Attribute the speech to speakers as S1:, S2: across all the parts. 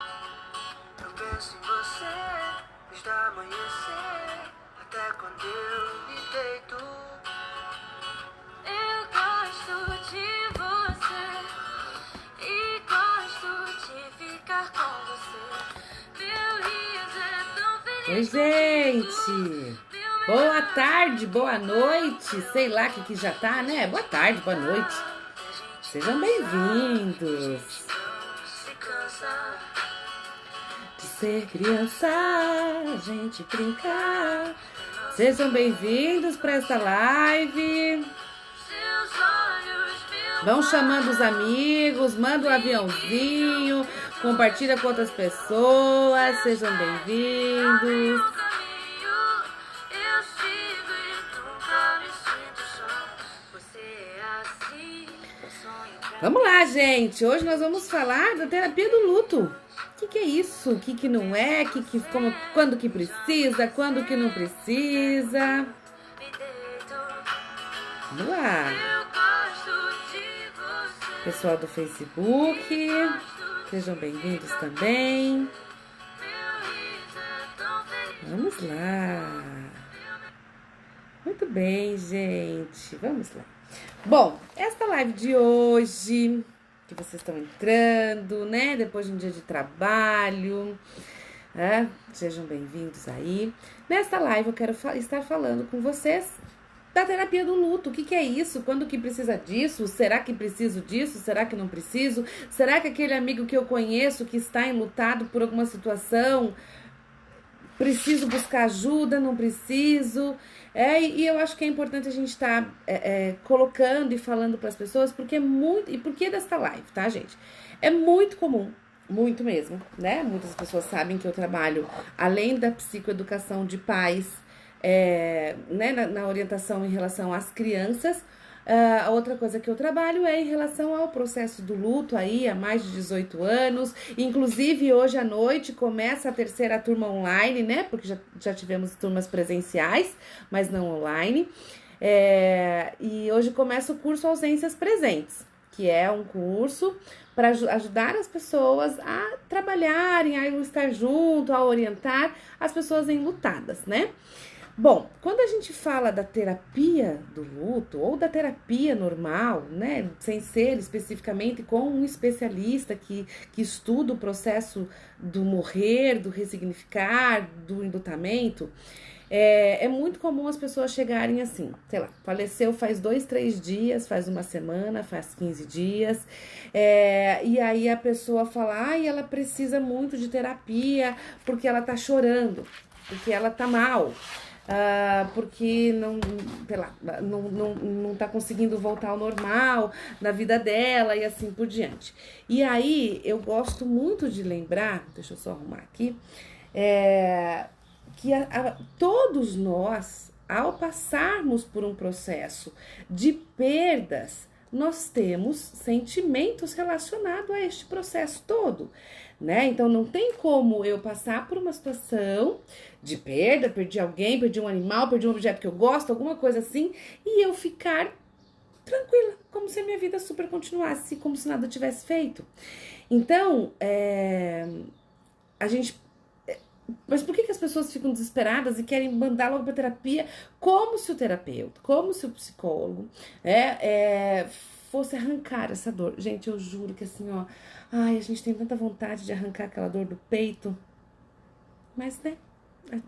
S1: Eu penso em você desde amanhecer até quando eu me deito. Eu gosto de você e gosto de ficar com você. Meu riso é tão
S2: Oi,
S1: feliz.
S2: gente! Boa tarde, boa noite, sei lá que já tá, né? Boa tarde, boa noite. Sejam bem-vindos.
S1: Se cansa.
S2: De ser criança, a gente brincar. Sejam bem-vindos para esta live.
S1: Seus olhos me
S2: Vão chamando os amigos, manda um aviãozinho, compartilha com outras pessoas. Sejam bem-vindos.
S1: caminho, eu sigo e nunca me sinto só. Você é assim, sonho pra
S2: Vamos lá, gente. Hoje nós vamos falar da terapia do luto. O que é isso? O que não é? Quando que precisa? Quando que não precisa?
S1: me deito.
S2: Vamos lá.
S1: Eu gosto de você.
S2: Pessoal do Facebook, sejam bem-vindos também.
S1: Meu riso é tão feliz.
S2: Vamos lá. Muito bem, gente. Vamos lá. Bom, esta live de hoje, que vocês estão entrando, né? Depois de um dia de trabalho, sejam bem-vindos aí. Nesta live eu quero estar falando com vocês da terapia do luto. O que é isso? Quando que precisa disso? Será que preciso disso? Será que não preciso? Será que aquele amigo que eu conheço que está enlutado por alguma situação, preciso buscar ajuda, não preciso? E eu acho que é importante a gente estar colocando e falando para as pessoas, porque é muito... E por que desta live, tá, gente? É muito comum, muito mesmo, né? Muitas pessoas sabem que eu trabalho, além da psicoeducação de pais, né, na orientação em relação às crianças. A outra coisa que eu trabalho é em relação ao processo do luto aí há mais de 18 anos. Inclusive, hoje à noite começa a terceira turma online, né? Porque já tivemos turmas presenciais, mas não online. E hoje começa o curso Ausências Presentes, que é um curso para ajudar as pessoas a trabalharem, a estar junto, a orientar as pessoas enlutadas, né? Bom, quando a gente fala da terapia do luto ou da terapia normal, né, sem ser especificamente com um especialista que estuda o processo do morrer, do ressignificar, do enlutamento, é muito comum as pessoas chegarem assim, sei lá, faleceu faz 2, 3 dias, faz uma semana, faz 15 dias, e aí a pessoa fala, ela precisa muito de terapia porque ela tá chorando, porque ela tá mal. Porque não tá conseguindo voltar ao normal na vida dela e assim por diante. E aí eu gosto muito de lembrar, deixa eu só arrumar aqui, que todos nós, ao passarmos por um processo de perdas, nós temos sentimentos relacionados a este processo todo, né? Então não tem como eu passar por uma situação de perda, perdi alguém, perdi um animal, perdi um objeto que eu gosto, alguma coisa assim, e eu ficar tranquila, como se a minha vida super continuasse, como se nada tivesse feito. Então, a gente... Mas por que as pessoas ficam desesperadas e querem mandar logo pra terapia, como se o terapeuta, como se o psicólogo fosse arrancar essa dor? Gente, eu juro que assim, a gente tem tanta vontade de arrancar aquela dor do peito, mas, né,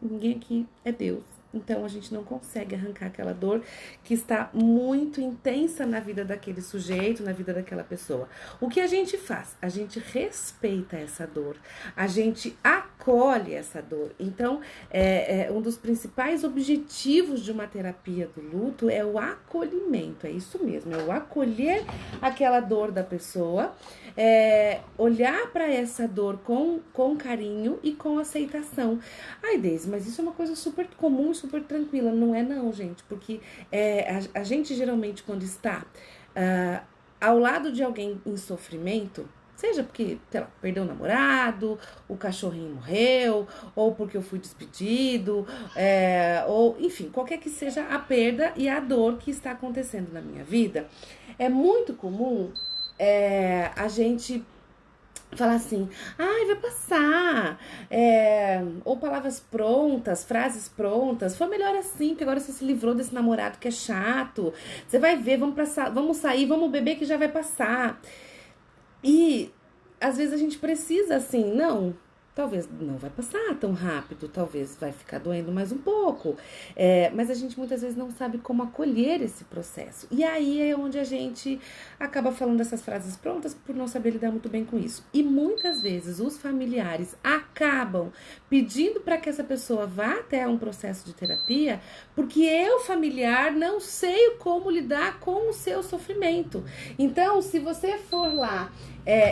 S2: ninguém aqui é Deus. Então, a gente não consegue arrancar aquela dor que está muito intensa na vida daquele sujeito, na vida daquela pessoa. O que a gente faz? A gente respeita essa dor, a gente acolhe essa dor. Então, um dos principais objetivos de uma terapia do luto é o acolhimento, é isso mesmo, é o acolher aquela dor da pessoa, olhar para essa dor com carinho e com aceitação. Ai, Deise, mas isso é uma coisa super comum, super tranquila. Não é não, gente, porque a gente geralmente quando está ao lado de alguém em sofrimento, seja porque, sei lá, perdeu o namorado, o cachorrinho morreu, ou porque eu fui despedido, ou enfim, qualquer que seja a perda e a dor que está acontecendo na minha vida, é muito comum a gente falar assim, ai, vai passar, ou palavras prontas, frases prontas, foi melhor assim, porque agora você se livrou desse namorado que é chato, você vai ver, vamos sair, vamos beber que já vai passar. E às vezes a gente precisa assim, não, talvez não vai passar tão rápido, talvez vai ficar doendo mais um pouco, mas a gente muitas vezes não sabe como acolher esse processo. E aí é onde a gente acaba falando essas frases prontas por não saber lidar muito bem com isso. E muitas vezes os familiares acabam pedindo para que essa pessoa vá até um processo de terapia, porque eu, familiar, não sei como lidar com o seu sofrimento. Então, se você for lá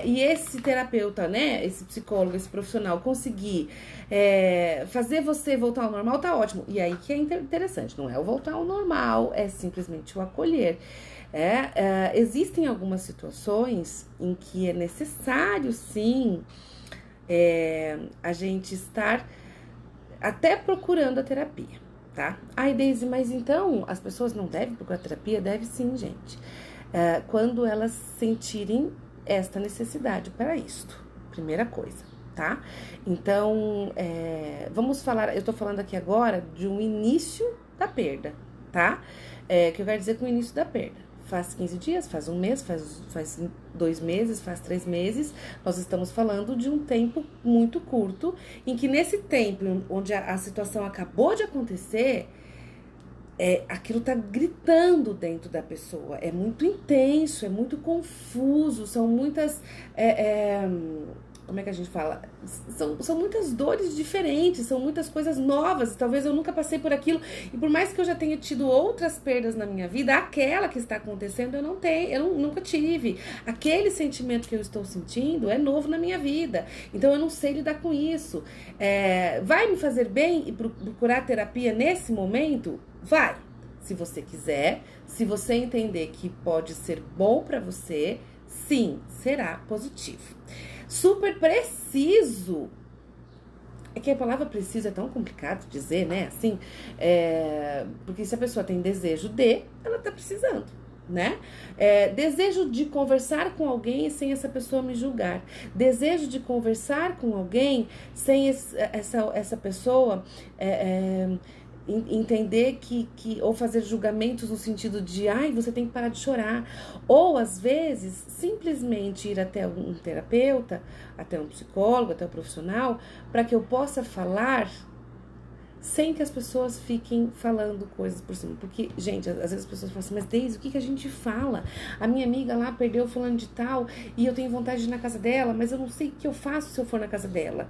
S2: e esse terapeuta, né, esse psicólogo, esse profissional conseguir fazer você voltar ao normal, tá ótimo. E aí que é interessante, não é o voltar ao normal, é simplesmente o acolher. Existem algumas situações em que é necessário, sim, a gente estar até procurando a terapia, tá? Ai, Deise, mas então as pessoas não devem procurar terapia? Deve sim, gente. Quando elas sentirem esta necessidade para isto, primeira coisa, tá? Então, vamos falar, eu tô falando aqui agora de um início da perda, tá? Que eu quero dizer com o início da perda. Faz 15 dias, faz um mês, faz 2 meses, faz 3 meses. Nós estamos falando de um tempo muito curto, em que nesse tempo onde a situação acabou de acontecer, aquilo tá gritando dentro da pessoa. É muito intenso, é muito confuso, são muitas. Como é que a gente fala? São muitas dores diferentes, são muitas coisas novas. Talvez eu nunca passei por aquilo. E por mais que eu já tenha tido outras perdas na minha vida, aquela que está acontecendo eu não tenho, nunca tive. Aquele sentimento que eu estou sentindo é novo na minha vida. Então eu não sei lidar com isso. Vai me fazer bem e procurar terapia nesse momento? Vai. Se você quiser, se você entender que pode ser bom para você, sim, será positivo. Super preciso. É que a palavra preciso é tão complicado dizer, né? Assim, porque se a pessoa tem desejo de, ela tá precisando, né? Desejo de conversar com alguém sem essa pessoa me julgar. Desejo de conversar com alguém sem essa pessoa entender ou fazer julgamentos no sentido de ai, você tem que parar de chorar, ou às vezes simplesmente ir até um terapeuta, até um psicólogo, até um profissional, para que eu possa falar sem que as pessoas fiquem falando coisas por cima. Porque, gente, às vezes as pessoas falam assim, mas Deise, o que a gente fala? A minha amiga lá perdeu fulano de tal e eu tenho vontade de ir na casa dela, mas eu não sei o que eu faço se eu for na casa dela.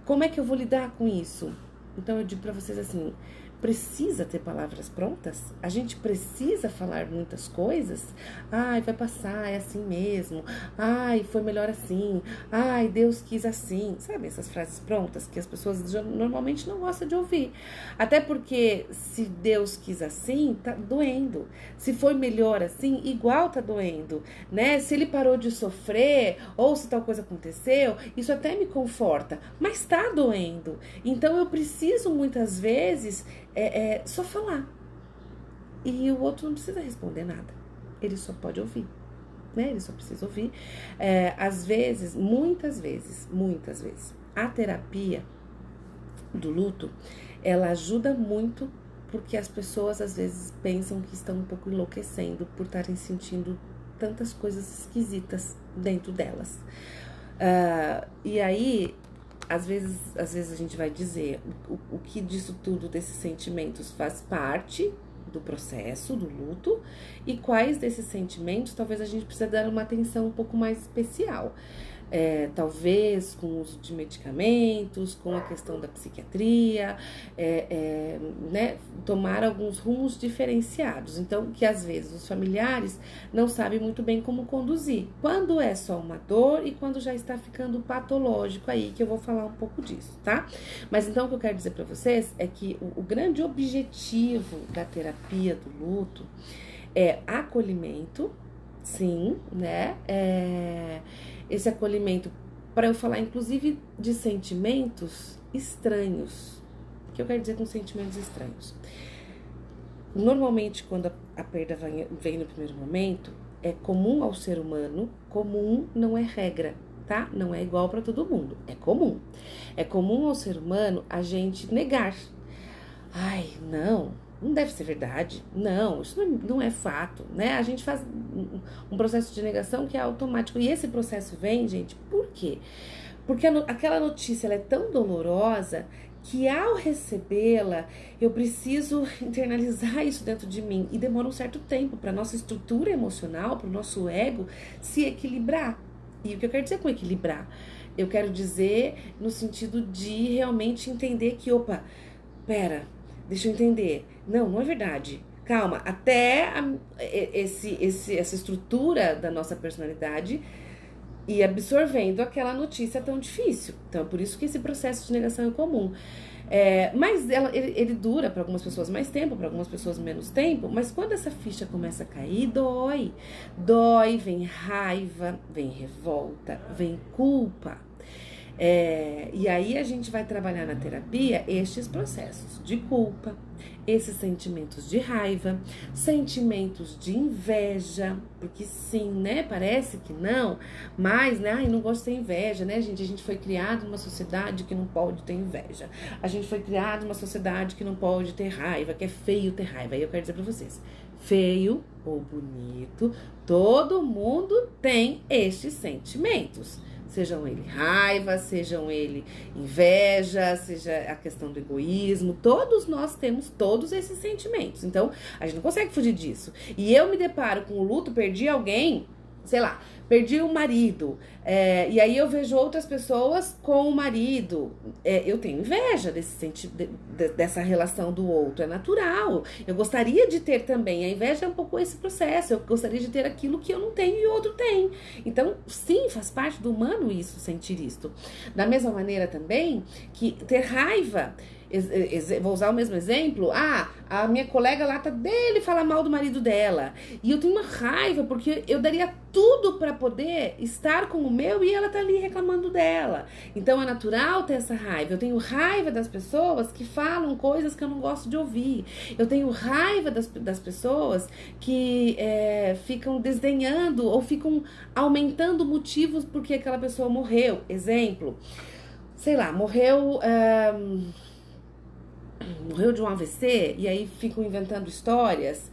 S2: Como é que eu vou lidar com isso? Então eu digo pra vocês assim, precisa ter palavras prontas? A gente precisa falar muitas coisas? Ai, vai passar, é assim mesmo. Ai, foi melhor assim. Ai, Deus quis assim. Sabe essas frases prontas que as pessoas normalmente não gostam de ouvir? Até porque se Deus quis assim, tá doendo. Se foi melhor assim, igual tá doendo, né? Se ele parou de sofrer ou se tal coisa aconteceu, isso até me conforta, mas tá doendo. Então eu preciso muitas vezes só falar. E o outro não precisa responder nada. Ele só pode ouvir, né? Ele só precisa ouvir. Às vezes, muitas vezes, a terapia do luto, ela ajuda muito porque as pessoas às vezes pensam que estão um pouco enlouquecendo por estarem sentindo tantas coisas esquisitas dentro delas. E aí às vezes a gente vai dizer o que disso tudo, desses sentimentos, faz parte do processo, do luto, e quais desses sentimentos talvez a gente precise dar uma atenção um pouco mais especial. Talvez com o uso de medicamentos, com a questão da psiquiatria, né, tomar alguns rumos diferenciados. Então, que às vezes os familiares não sabem muito bem como conduzir. Quando é só uma dor e quando já está ficando patológico aí, que eu vou falar um pouco disso, tá? Mas então o que eu quero dizer pra vocês é que o grande objetivo da terapia do luto é acolhimento, sim, né? Esse acolhimento, para eu falar inclusive de sentimentos estranhos. O que eu quero dizer com sentimentos estranhos? Normalmente, quando a perda vem no primeiro momento, é comum ao ser humano, comum não é regra, tá? Não é igual para todo mundo, é comum. É comum ao ser humano a gente negar. Ai, não deve ser verdade. Não, isso não é fato, né? A gente faz um processo de negação que é automático. E esse processo vem, gente, por quê? Porque aquela notícia ela é tão dolorosa que ao recebê-la, eu preciso internalizar isso dentro de mim. E demora um certo tempo para nossa estrutura emocional, para o nosso ego se equilibrar. E o que eu quero dizer com equilibrar? Eu quero dizer no sentido de realmente entender que, opa, pera, deixa eu entender. Não é verdade. Calma, até essa estrutura da nossa personalidade e absorvendo aquela notícia tão difícil. Então, é por isso que esse processo de negação é comum. Mas ele dura para algumas pessoas mais tempo, para algumas pessoas menos tempo, mas quando essa ficha começa a cair, dói. Dói, vem raiva, vem revolta, vem culpa. E aí a gente vai trabalhar na terapia estes processos de culpa, esses sentimentos de raiva, sentimentos de inveja, porque sim, né? Parece que não, mas, né? Ai, não gosto de ter inveja, né, gente? A gente foi criado numa sociedade que não pode ter inveja. A gente foi criado numa sociedade que não pode ter raiva, que é feio ter raiva. Aí eu quero dizer pra vocês, feio ou bonito, todo mundo tem estes sentimentos. Sejam ele raiva, sejam ele inveja, seja a questão do egoísmo, todos nós temos todos esses sentimentos. Então, a gente não consegue fugir disso. E eu me deparo com o luto, perdi alguém, sei lá, perdi o marido, e aí eu vejo outras pessoas com o marido, eu tenho inveja dessa relação do outro, é natural, eu gostaria de ter também, a inveja é um pouco esse processo, eu gostaria de ter aquilo que eu não tenho e o outro tem, então sim, faz parte do humano isso, sentir isto, da mesma maneira também que ter raiva. Vou usar o mesmo exemplo. A minha colega lá tá dele falar mal do marido dela. E eu tenho uma raiva, porque eu daria tudo pra poder estar com o meu e ela tá ali reclamando dela. Então é natural ter essa raiva. Eu tenho raiva das pessoas que falam coisas que eu não gosto de ouvir. Eu tenho raiva das pessoas que ficam desdenhando ou ficam aumentando motivos porque aquela pessoa morreu. Exemplo, sei lá, morreu de um AVC, e aí ficam inventando histórias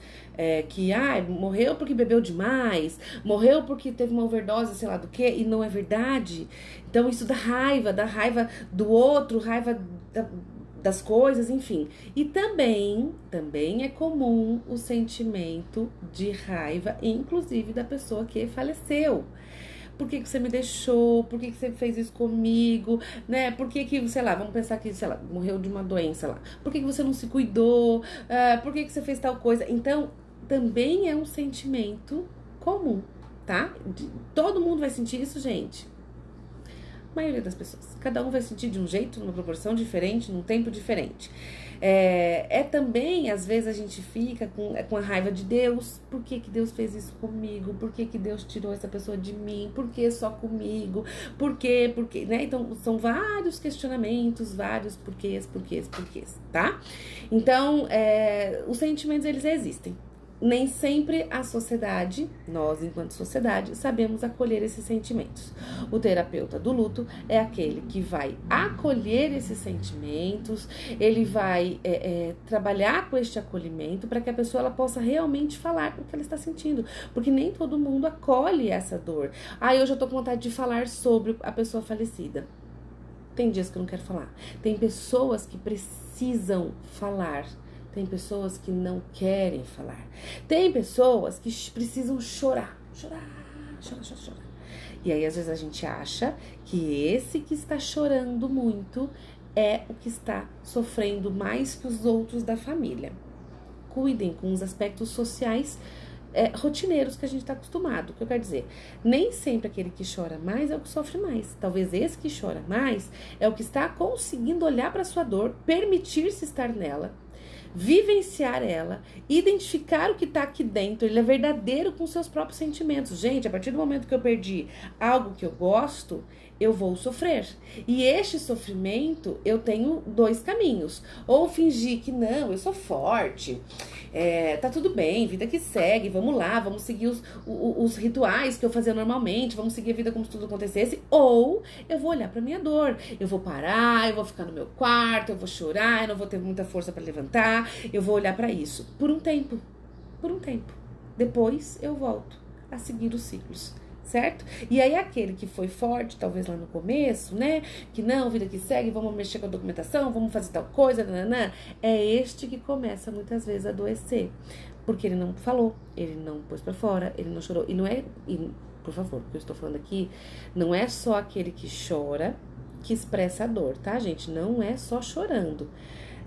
S2: que morreu porque bebeu demais, morreu porque teve uma overdose, sei lá do que, e não é verdade. Então isso dá raiva do outro, raiva das coisas, enfim. E também é comum o sentimento de raiva, inclusive da pessoa que faleceu. Por que você me deixou? Por que você fez isso comigo? Né? Por que, sei lá, vamos pensar que, sei lá, morreu de uma doença lá. Por que você não se cuidou? Por que você fez tal coisa? Então, também é um sentimento comum, tá? Todo mundo vai sentir isso, gente. A maioria das pessoas. Cada um vai sentir de um jeito, numa proporção diferente, num tempo diferente. Também, às vezes, a gente fica com a raiva de Deus. Por que Deus fez isso comigo? Por que Deus tirou essa pessoa de mim? Por que só comigo? Por quê? Né? Então, são vários questionamentos, vários porquês, tá? Então, os sentimentos, eles existem. Nem sempre a sociedade, nós enquanto sociedade, sabemos acolher esses sentimentos. O terapeuta do luto é aquele que vai acolher esses sentimentos, ele vai trabalhar com este acolhimento para que a pessoa ela possa realmente falar o que ela está sentindo. Porque nem todo mundo acolhe essa dor. Hoje eu tô com vontade de falar sobre a pessoa falecida. Tem dias que eu não quero falar. Tem pessoas que precisam falar. Tem pessoas que não querem falar. Tem pessoas que precisam chorar. E aí, às vezes, a gente acha que esse que está chorando muito é o que está sofrendo mais que os outros da família. Cuidem com os aspectos sociais rotineiros que a gente está acostumado. O que eu quero dizer? Nem sempre aquele que chora mais é o que sofre mais. Talvez esse que chora mais é o que está conseguindo olhar para sua dor, permitir-se estar nela, vivenciar ela, identificar o que tá aqui dentro, ele é verdadeiro com seus próprios sentimentos. Gente, a partir do momento que eu perdi algo que eu gosto, eu vou sofrer. E este sofrimento, eu tenho dois caminhos. Ou fingir que não, eu sou forte, tá tudo bem, vida que segue, vamos lá, vamos seguir os rituais que eu fazia normalmente, vamos seguir a vida como se tudo acontecesse. Ou eu vou olhar pra minha dor, eu vou parar, eu vou ficar no meu quarto, eu vou chorar, eu não vou ter muita força pra levantar, eu vou olhar pra isso por um tempo. Depois eu volto a seguir os ciclos. Certo? E aí aquele que foi forte, talvez lá no começo, né? Que não, vida que segue, vamos mexer com a documentação, vamos fazer tal coisa, nananã, é este que começa muitas vezes a adoecer. Porque ele não falou, ele não pôs pra fora, ele não chorou. E não é, por favor, o que eu estou falando aqui, não é só aquele que chora que expressa a dor, tá, gente? Não é só chorando,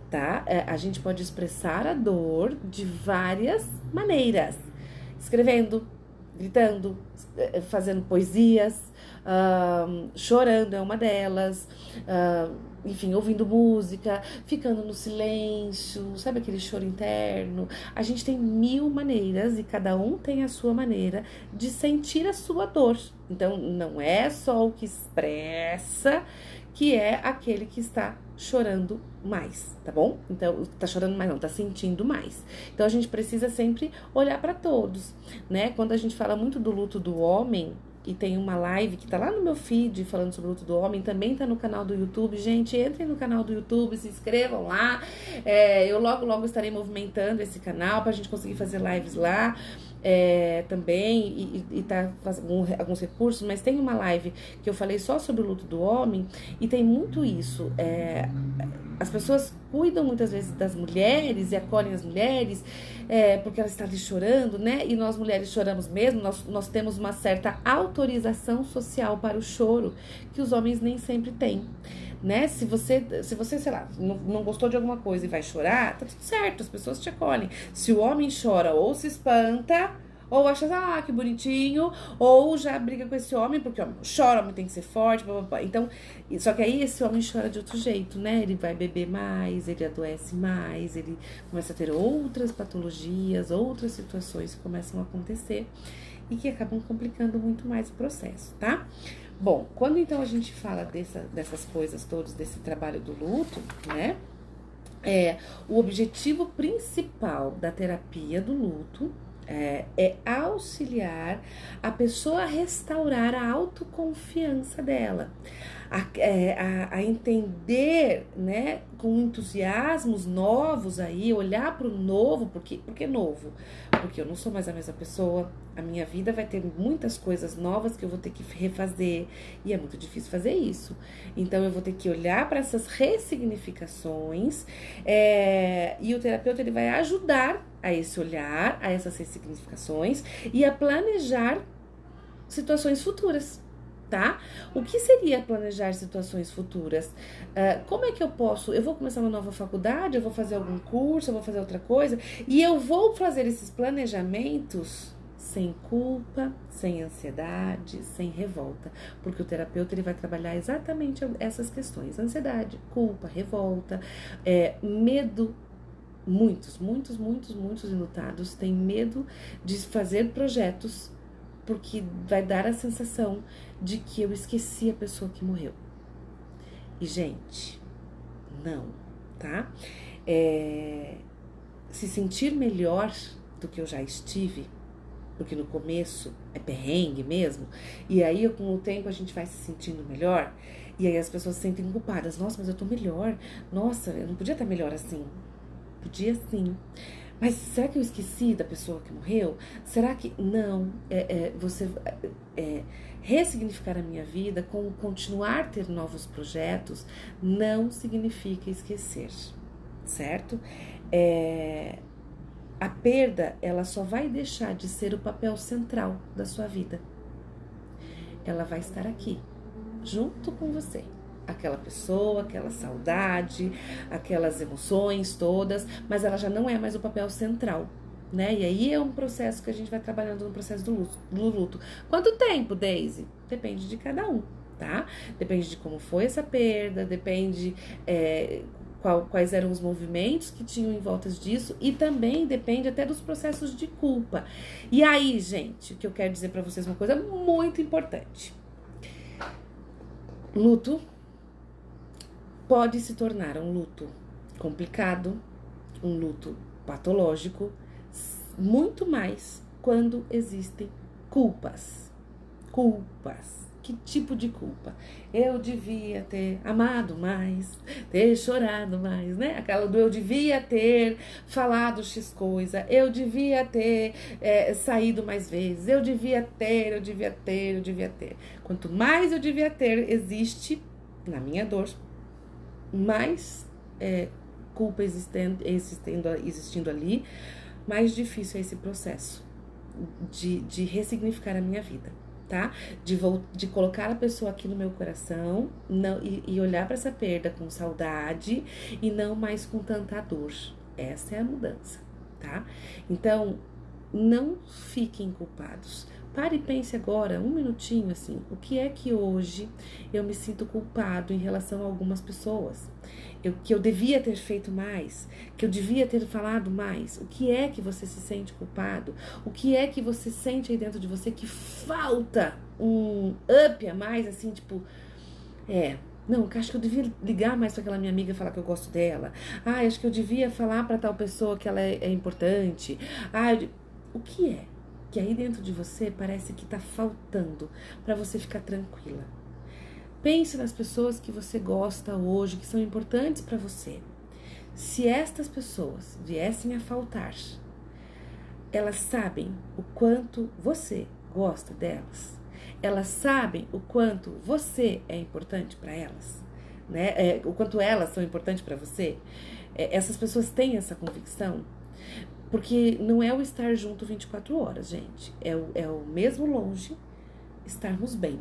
S2: tá? A gente pode expressar a dor de várias maneiras. Escrevendo, gritando, fazendo poesias, chorando é uma delas, enfim, ouvindo música, ficando no silêncio, sabe aquele choro interno? A gente tem 1000 maneiras e cada um tem a sua maneira de sentir a sua dor. Então, não é só o que expressa que é aquele que está chorando mais, tá bom? Então, tá chorando mais não, tá sentindo mais. Então, a gente precisa sempre olhar para todos, né? Quando a gente fala muito do luto do homem, e tem uma live que tá lá no meu feed falando sobre o luto do homem, também tá no canal do YouTube. Gente, entrem no canal do YouTube, se inscrevam lá. Eu logo estarei movimentando esse canal pra gente conseguir fazer lives lá. Também, e tá fazendo alguns recursos, mas tem uma live que eu falei só sobre o luto do homem, e tem muito isso. As pessoas cuidam muitas vezes das mulheres e acolhem as mulheres porque elas estão ali chorando, né? E nós mulheres choramos mesmo, nós temos uma certa autorização social para o choro que os homens nem sempre têm. Né? Se você, sei lá, não gostou de alguma coisa e vai chorar, tá tudo certo, as pessoas te acolhem. Se o homem chora ou se espanta, ou acha, que bonitinho, ou já briga com esse homem, porque o homem chora, o homem tem que ser forte, blá, blá, blá. Então, só que aí esse homem chora de outro jeito, né? Ele vai beber mais, ele adoece mais, ele começa a ter outras patologias, outras situações que começam a acontecer e que acabam complicando muito mais o processo, tá? Bom, quando então a gente fala dessas coisas todas, desse trabalho do luto, né? O objetivo principal da terapia do luto é auxiliar a pessoa a restaurar a autoconfiança dela, a entender, né, com entusiasmos novos aí, olhar para o novo, por que novo? Porque eu não sou mais a mesma pessoa, a minha vida vai ter muitas coisas novas que eu vou ter que refazer, e é muito difícil fazer isso. Então eu vou ter que olhar para essas ressignificações, e o terapeuta ele vai ajudar a esse olhar, a essas ressignificações e a planejar situações futuras, tá? O que seria planejar situações futuras? Como é que eu posso? Eu vou começar uma nova faculdade, eu vou fazer algum curso, eu vou fazer outra coisa, e eu vou fazer esses planejamentos sem culpa, sem ansiedade, sem revolta, porque o terapeuta ele vai trabalhar exatamente essas questões: ansiedade, culpa, revolta, medo. Muitos enlutados têm medo de fazer projetos porque vai dar a sensação de que eu esqueci a pessoa que morreu. E, gente, não, tá? Se sentir melhor do que eu já estive, porque no começo é perrengue mesmo, e aí com o tempo a gente vai se sentindo melhor, e aí as pessoas se sentem culpadas. Nossa, mas eu tô melhor. Nossa, eu não podia estar melhor assim. Podia sim. Mas será que eu esqueci da pessoa que morreu? Será que... Não. Você ressignificar a minha vida, continuar a ter novos projetos, não significa esquecer, certo? A perda, ela só vai deixar de ser o papel central da sua vida. Ela vai estar aqui, junto com você. Aquela pessoa, aquela saudade, aquelas emoções todas, mas ela já não é mais o papel central, né? E aí é um processo que a gente vai trabalhando no processo do luto. Quanto tempo, Daisy? Depende de cada um, tá? Depende de como foi essa perda, depende quais eram os movimentos que tinham em volta disso, e também depende até dos processos de culpa. E aí, gente, o que eu quero dizer pra vocês, uma coisa muito importante. Luto pode se tornar um luto complicado, um luto patológico, muito mais quando existem culpas. Culpas. Que tipo de culpa? Eu devia ter amado mais, ter chorado mais, né? Aquela do eu devia ter falado X coisa, eu devia ter saído mais vezes, eu devia ter. Quanto mais eu devia ter existe na minha dor, mais culpa existindo ali, mais difícil é esse processo de ressignificar a minha vida, tá? De colocar a pessoa aqui no meu coração e olhar para essa perda com saudade e não mais com tanta dor. Essa é a mudança, tá? Então, não fiquem culpados. Pare e pense agora, um minutinho assim, o que é que hoje eu me sinto culpado em relação a algumas pessoas? Que eu devia ter feito mais, que eu devia ter falado mais. O que é que você se sente culpado? O que é que você sente aí dentro de você que falta um up a mais, assim, tipo, não, acho que eu devia ligar mais para aquela minha amiga e falar que eu gosto dela. Acho que eu devia falar para tal pessoa que ela é importante. O que é que aí dentro de você parece que tá faltando para você ficar tranquila? Pense nas pessoas que você gosta hoje, que são importantes para você. Se estas pessoas viessem a faltar, elas sabem o quanto você gosta delas. Elas sabem o quanto você é importante para elas, né? O quanto elas são importantes para você. Essas pessoas têm essa convicção. Porque não é o estar junto 24 horas, gente. É o mesmo longe estarmos bem.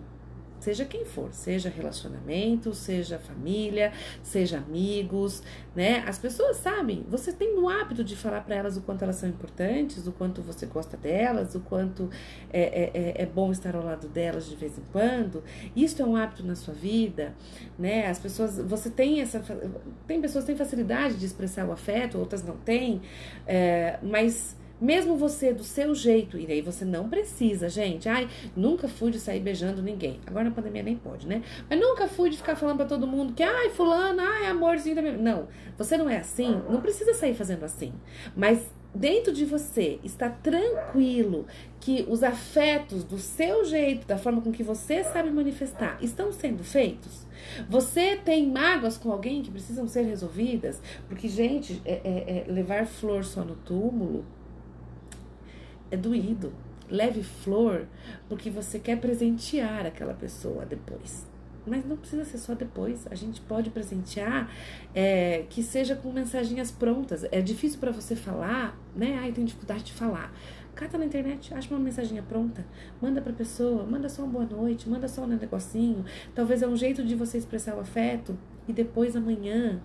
S2: Seja quem for, seja relacionamento, seja família, seja amigos, né? As pessoas sabem, você tem o hábito de falar para elas o quanto elas são importantes, o quanto você gosta delas, o quanto é bom estar ao lado delas de vez em quando. Isso é um hábito na sua vida, né? As pessoas, você tem tem pessoas que têm facilidade de expressar o afeto, outras não têm, mas mesmo você do seu jeito, e aí você não precisa, gente. Nunca fui de sair beijando ninguém. Agora na pandemia nem pode, né? Mas nunca fui de ficar falando pra todo mundo que, fulano, amorzinho da minha... Não, você não é assim, não precisa sair fazendo assim. Mas dentro de você está tranquilo que os afetos do seu jeito, da forma com que você sabe manifestar, estão sendo feitos? Você tem mágoas com alguém que precisam ser resolvidas? Porque, gente, levar flor só no túmulo é doído. Leve flor porque você quer presentear aquela pessoa depois. Mas não precisa ser só depois. A gente pode presentear que seja com mensaginhas prontas. É difícil para você falar, né? Eu tenho dificuldade de falar. Cata na internet, acha uma mensaginha pronta, manda pra pessoa, manda só uma boa noite, manda só um negocinho. Talvez é um jeito de você expressar o afeto e depois amanhã,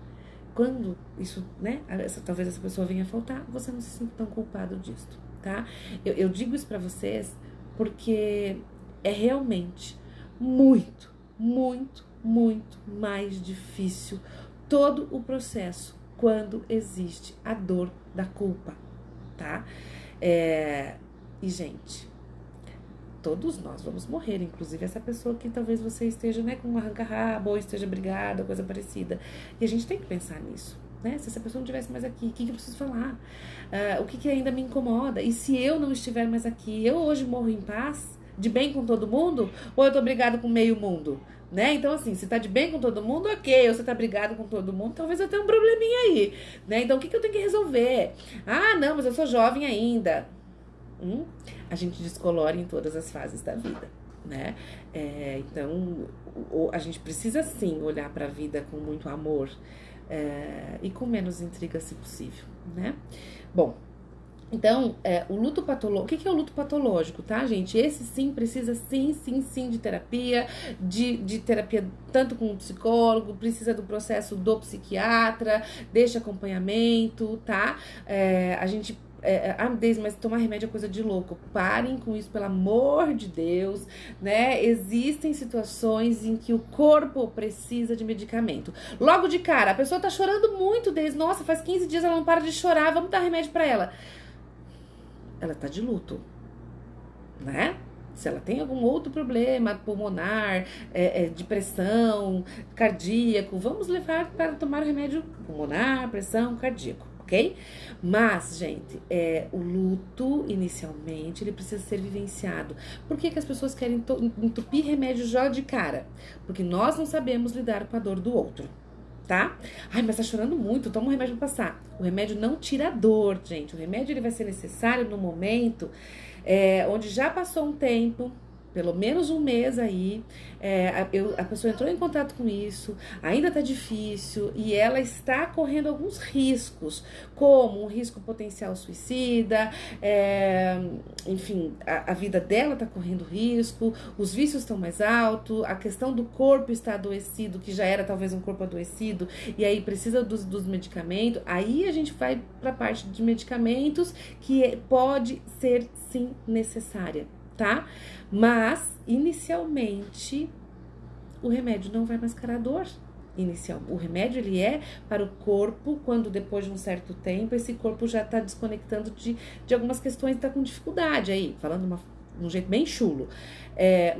S2: quando isso, né? Talvez essa pessoa venha a faltar, você não se sinta tão culpado disso. Tá? Eu digo isso pra vocês porque é realmente muito, muito, muito mais difícil todo o processo quando existe a dor da culpa, tá? E, gente, todos nós vamos morrer, inclusive essa pessoa que talvez você esteja, né, com um arranca-rabo ou esteja brigada, coisa parecida. E a gente tem que pensar nisso. Né? Se essa pessoa não estivesse mais aqui, o que eu preciso falar? O que ainda me incomoda? E se eu não estiver mais aqui, eu hoje morro em paz, de bem com todo mundo? Ou eu tô brigado com meio mundo? Né? Então, assim, se tá de bem com todo mundo, ok. Ou você tá brigado com todo mundo, talvez eu tenha um probleminha aí. Né? Então, o que eu tenho que resolver? Não, mas eu sou jovem ainda. A gente descolore em todas as fases da vida. Né? Então, a gente precisa sim olhar pra vida com muito amor. E com menos intriga, se possível, né? Bom, então, o luto patológico... O que é o luto patológico, tá, gente? Esse sim precisa sim de terapia, de terapia tanto com o psicólogo, precisa do processo do psiquiatra, deste acompanhamento, tá? A gente Deise, mas tomar remédio é coisa de louco. Parem com isso, pelo amor de Deus, né? Existem situações em que o corpo precisa de medicamento. Logo de cara, a pessoa tá chorando muito, Deise. Nossa, faz 15 dias ela não para de chorar, vamos dar remédio pra ela. Ela tá de luto, né? Se ela tem algum outro problema pulmonar, depressão, cardíaco, vamos levar para tomar o remédio pulmonar, pressão, cardíaco, ok? Mas, gente, o luto, inicialmente, ele precisa ser vivenciado. Por que que as pessoas querem entupir remédio já de cara? Porque nós não sabemos lidar com a dor do outro. Tá? Ai, mas tá chorando muito, toma um remédio pra passar. O remédio não tira a dor, gente. O remédio ele vai ser necessário no momento onde já passou um tempo, pelo menos um mês aí, a pessoa entrou em contato com isso, ainda tá difícil e ela está correndo alguns riscos, como um risco potencial suicida, enfim, a vida dela tá correndo risco, os vícios estão mais altos, a questão do corpo está adoecido, que já era talvez um corpo adoecido, e aí precisa dos medicamentos, aí a gente vai pra parte de medicamentos que pode ser sim necessária, tá? Mas, inicialmente, o remédio não vai mascarar a dor. O remédio, ele é para o corpo, quando depois de um certo tempo, esse corpo já está desconectando de algumas questões, está com dificuldade aí, falando de um jeito bem chulo.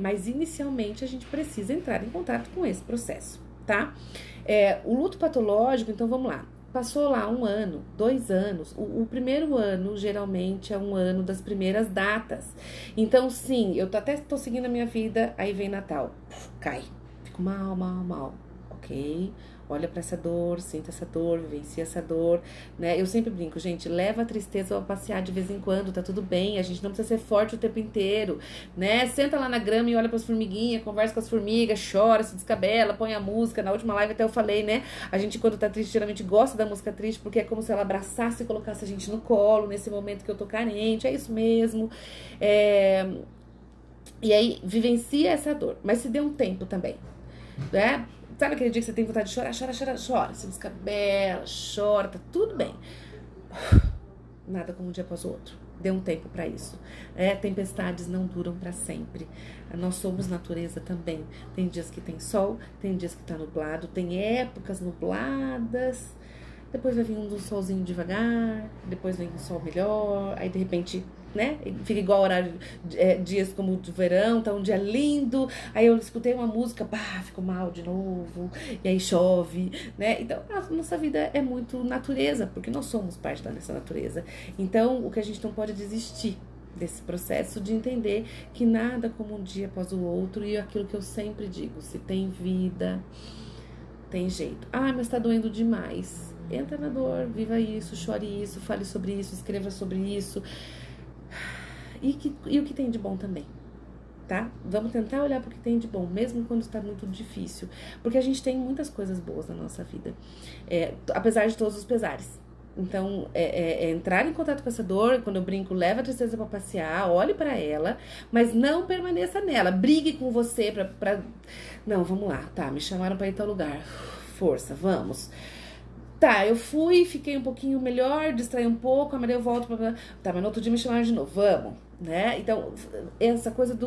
S2: Mas, inicialmente, a gente precisa entrar em contato com esse processo, tá? O luto patológico, então, vamos lá. Passou lá 1 ano, 2 anos. O primeiro ano, geralmente, é um ano das primeiras datas. Então, sim, eu até tô seguindo a minha vida, aí vem Natal. Cai. Fico mal. Ok? Olha pra essa dor, sinta essa dor, vivencia essa dor, né? Eu sempre brinco, gente, leva a tristeza pra passear de vez em quando, tá tudo bem. A gente não precisa ser forte o tempo inteiro, né? Senta lá na grama e olha pras formiguinhas, conversa com as formigas, chora, se descabela, põe a música. Na última live até eu falei, né? A gente, quando tá triste, geralmente gosta da música triste, porque é como se ela abraçasse e colocasse a gente no colo, nesse momento que eu tô carente. É isso mesmo. E aí, vivencia essa dor. Mas se dê um tempo também, né? Sabe aquele dia que você tem vontade de chorar? Chora. Se descabela, chora, tá tudo bem. Nada como um dia após o outro. Dê um tempo pra isso. Tempestades não duram pra sempre. Nós somos natureza também. Tem dias que tem sol, tem dias que tá nublado, tem épocas nubladas. Depois vai vir um solzinho devagar, depois vem um sol melhor, aí de repente, né, fica igual horário, dias como o verão, tá um dia lindo, aí eu escutei uma música, ficou mal de novo, e aí chove, né, então a nossa vida é muito natureza, porque nós somos parte dessa natureza, então o que a gente não pode desistir desse processo de entender que nada como um dia após o outro, e aquilo que eu sempre digo, se tem vida, tem jeito. Mas tá doendo demais. Entra na dor, viva isso, chore isso, fale sobre isso, escreva sobre isso. E o que tem de bom também, tá? Vamos tentar olhar pro que tem de bom, mesmo quando está muito difícil. Porque a gente tem muitas coisas boas na nossa vida, apesar de todos os pesares. Então, entrar em contato com essa dor, quando eu brinco, leva a tristeza pra passear, olhe pra ela, mas não permaneça nela. Brigue com você pra... Não, vamos lá, tá, me chamaram pra ir a tal lugar. Força, vamos. Tá, eu fui, fiquei um pouquinho melhor, distraí um pouco, amanhã eu volto pra... Tá, mas no outro dia me chamaram de novo, vamos, né? Então, essa coisa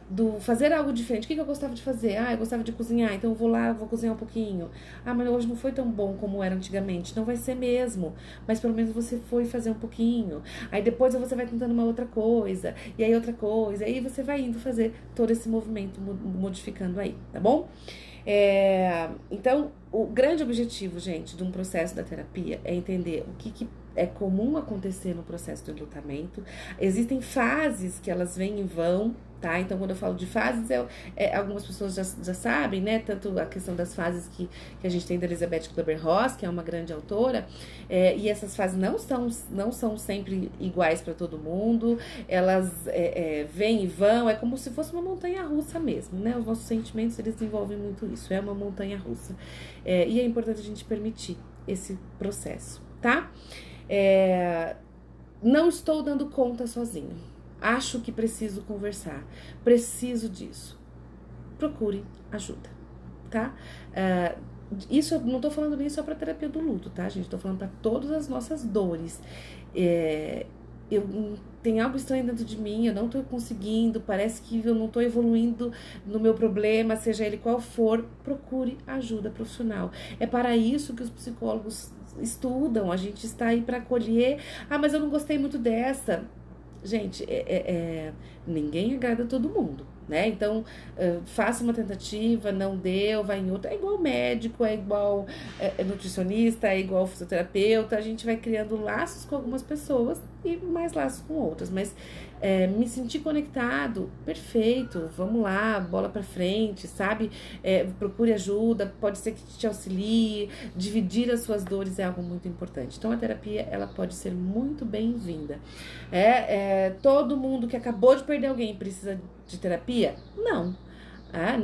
S2: do fazer algo diferente. O que eu gostava de fazer? Eu gostava de cozinhar, então eu vou lá, vou cozinhar um pouquinho. Mas hoje não foi tão bom como era antigamente. Não vai ser mesmo, mas pelo menos você foi fazer um pouquinho. Aí depois você vai tentando uma outra coisa, e aí outra coisa, aí você vai indo fazer todo esse movimento, modificando aí, tá bom? Então, o grande objetivo, gente, de um processo da terapia é entender o que é comum acontecer no processo do enlutamento. Existem fases que elas vêm e vão, tá? Então, quando eu falo de fases, algumas pessoas já sabem, né? Tanto a questão das fases que a gente tem da Elizabeth Kübler-Ross, que é uma grande autora, e essas fases não são sempre iguais para todo mundo, elas vêm e vão, é como se fosse uma montanha-russa mesmo, né? Os nossos sentimentos, eles desenvolvem muito isso, é uma montanha-russa. E é importante a gente permitir esse processo, tá? Não estou dando conta sozinho. Acho que preciso conversar. Preciso disso. Procure ajuda, tá? Isso eu não tô falando nem só pra terapia do luto, tá, gente? Tô falando pra todas as nossas dores. tem algo estranho dentro de mim, eu não tô conseguindo, parece que eu não tô evoluindo no meu problema, seja ele qual for, procure ajuda profissional. É para isso que os psicólogos estudam, a gente está aí para acolher. Ah, mas eu não gostei muito dessa. Gente, ninguém agrada todo mundo, né? Então, faça uma tentativa, não deu, vai em outra. É igual médico, é igual nutricionista, é igual fisioterapeuta. A gente vai criando laços com algumas pessoas e mais laços com outras. Mas me sentir conectado, perfeito, vamos lá, bola pra frente, sabe? Procure ajuda, pode ser que te auxilie. Dividir as suas dores é algo muito importante. Então, a terapia, ela pode ser muito bem-vinda. Todo mundo que acabou de perder alguém precisa de terapia? Não.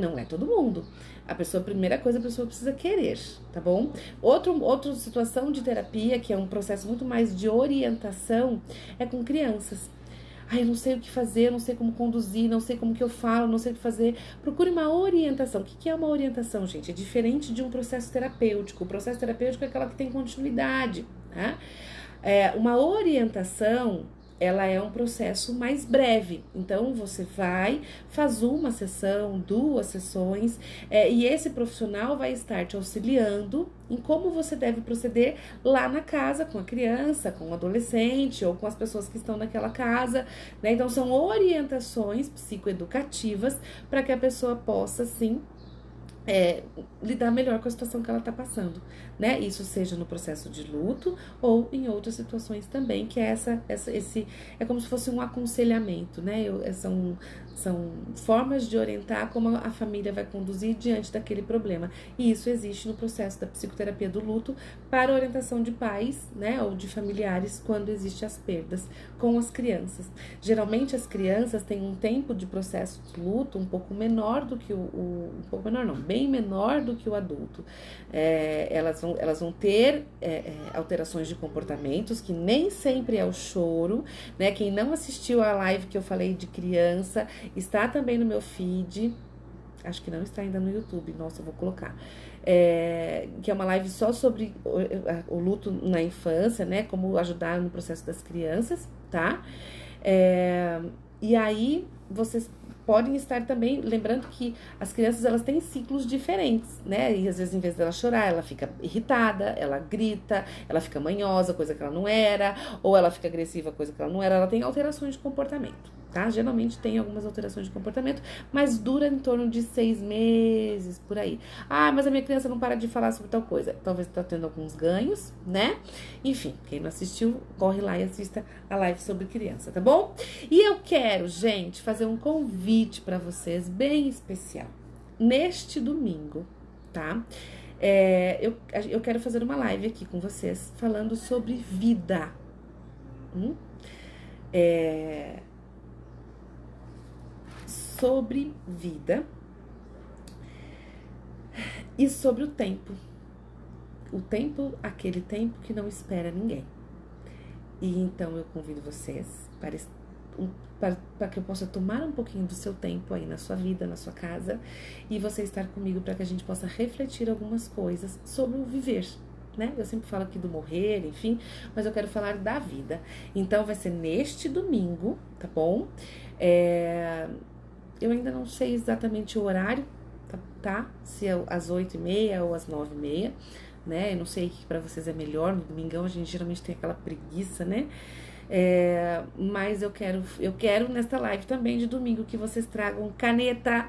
S2: Não é todo mundo. A primeira coisa, a pessoa precisa querer, tá bom? Outra situação de terapia, que é um processo muito mais de orientação, é com crianças. Eu não sei o que fazer, não sei como conduzir, não sei como que eu falo, não sei o que fazer. Procure uma orientação. O que é uma orientação, gente? É diferente de um processo terapêutico. O processo terapêutico é aquela que tem continuidade, tá? Uma orientação, ela é um processo mais breve. Então, você faz uma sessão, 2 sessões, e esse profissional vai estar te auxiliando em como você deve proceder lá na casa, com a criança, com o adolescente ou com as pessoas que estão naquela casa, né? Então, são orientações psicoeducativas para que a pessoa possa, sim, lidar melhor com a situação que ela está passando, né? Isso seja no processo de luto ou em outras situações também, que esse é como se fosse um aconselhamento, né? São formas de orientar como a família vai conduzir diante daquele problema. E isso existe no processo da psicoterapia do luto para orientação de pais, né? Ou de familiares quando existem as perdas com as crianças. Geralmente as crianças têm um tempo de processo de luto um pouco menor do que um pouco menor não, bem menor do que o adulto. Elas vão ter alterações de comportamentos, que nem sempre é o choro, né? Quem não assistiu a live que eu falei de criança, está também no meu feed, acho que não está ainda no YouTube, nossa, eu vou colocar, que é uma live só sobre o luto na infância, né? Como ajudar no processo das crianças, tá? E aí, vocês podem estar também, lembrando que as crianças, elas têm ciclos diferentes, né? E às vezes, em vez dela chorar, ela fica irritada, ela grita, ela fica manhosa, coisa que ela não era, ou ela fica agressiva, coisa que ela não era. Ela tem alterações de comportamento, tá? Geralmente tem algumas alterações de comportamento, mas dura em torno de 6 meses, por aí. Mas a minha criança não para de falar sobre tal coisa. Talvez tá tendo alguns ganhos, né? Enfim, quem não assistiu, corre lá e assista a live sobre criança, tá bom? E eu quero, gente, fazer um convite para vocês bem especial. Neste domingo, tá? Eu quero fazer uma live aqui com vocês falando sobre vida. Sobre vida e sobre o tempo. O tempo, aquele tempo que não espera ninguém. E então eu convido vocês para que eu possa tomar um pouquinho do seu tempo aí na sua vida, na sua casa, e você estar comigo para que a gente possa refletir algumas coisas sobre o viver, né? Eu sempre falo aqui do morrer, enfim, mas eu quero falar da vida. Então vai ser neste domingo, tá bom? Eu ainda não sei exatamente o horário, tá? Se é às 8h30 ou às 9h30, né? Eu não sei o que pra vocês é melhor. No domingão a gente geralmente tem aquela preguiça, né? Mas eu quero nesta live também de domingo que vocês tragam caneta,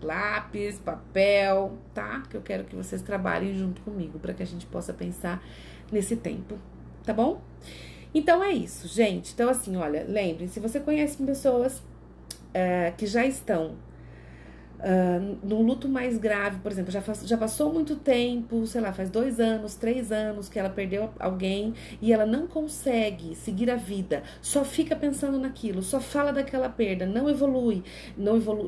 S2: lápis, papel, tá? Que eu quero que vocês trabalhem junto comigo para que a gente possa pensar nesse tempo, tá bom? Então é isso, gente. Então assim, olha, lembrem, se você conhece pessoas que já estão num luto mais grave, por exemplo, já passou muito tempo, sei lá, faz 2 anos, 3 anos que ela perdeu alguém e ela não consegue seguir a vida, só fica pensando naquilo, só fala daquela perda, não evolui,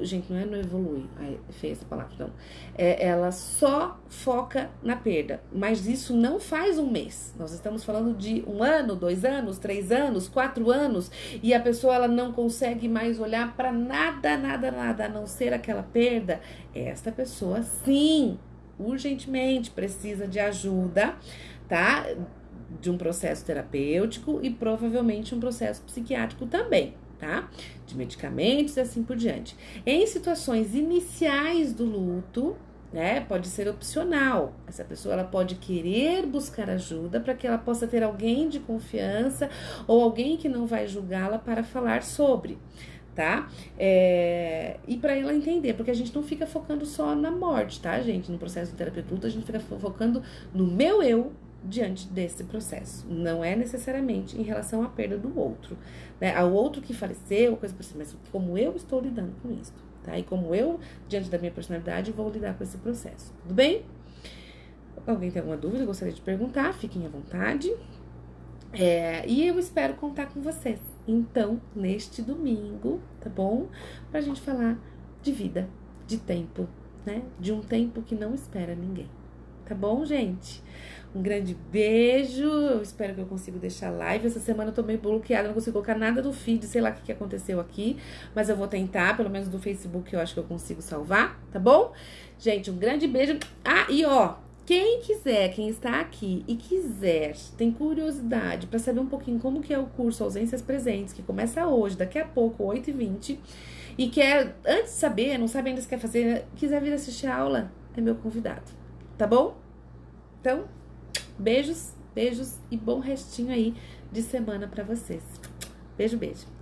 S2: gente, não evolui, feia essa palavra, não, ela só foca na perda, mas isso não faz um mês, nós estamos falando de 1 ano, 2 anos, 3 anos, 4 anos, e a pessoa, ela não consegue mais olhar para nada, a não ser aquela perda. Esta pessoa, sim, urgentemente precisa de ajuda, tá? de um processo terapêutico e provavelmente um processo psiquiátrico também, tá? De medicamentos e assim por diante. Em situações iniciais do luto, né, pode ser opcional. Essa pessoa ela pode querer buscar ajuda para que ela possa ter alguém de confiança ou alguém que não vai julgá-la para falar sobre, tá? E para ela entender, porque a gente não fica focando só na morte, tá, gente? No processo de terapia de luto, a gente fica focando no meu eu diante desse processo. Não é necessariamente em relação à perda do outro, né? Ao outro que faleceu, coisa por assim, mas como eu estou lidando com isso, tá? E como eu, diante da minha personalidade, vou lidar com esse processo. Tudo bem? Alguém tem alguma dúvida? Gostaria de perguntar? Fiquem à vontade. E eu espero contar com vocês. Então, neste domingo, tá bom? Pra gente falar de vida, de tempo, né? De um tempo que não espera ninguém. Tá bom, gente? Um grande beijo. Eu espero que eu consiga deixar live. Essa semana eu tô meio bloqueada, não consigo colocar nada do feed, sei lá o que aconteceu aqui. Mas eu vou tentar, pelo menos do Facebook eu acho que eu consigo salvar, tá bom? Gente, um grande beijo. E ó, quem quiser, quem está aqui e quiser, tem curiosidade para saber um pouquinho como que é o curso Ausências Presentes, que começa hoje, daqui a pouco, 8h20, e quer, antes de saber, não sabe ainda se quer fazer, quiser vir assistir a aula, é meu convidado, tá bom? Então, beijos e bom restinho aí de semana para vocês. Beijo, beijo.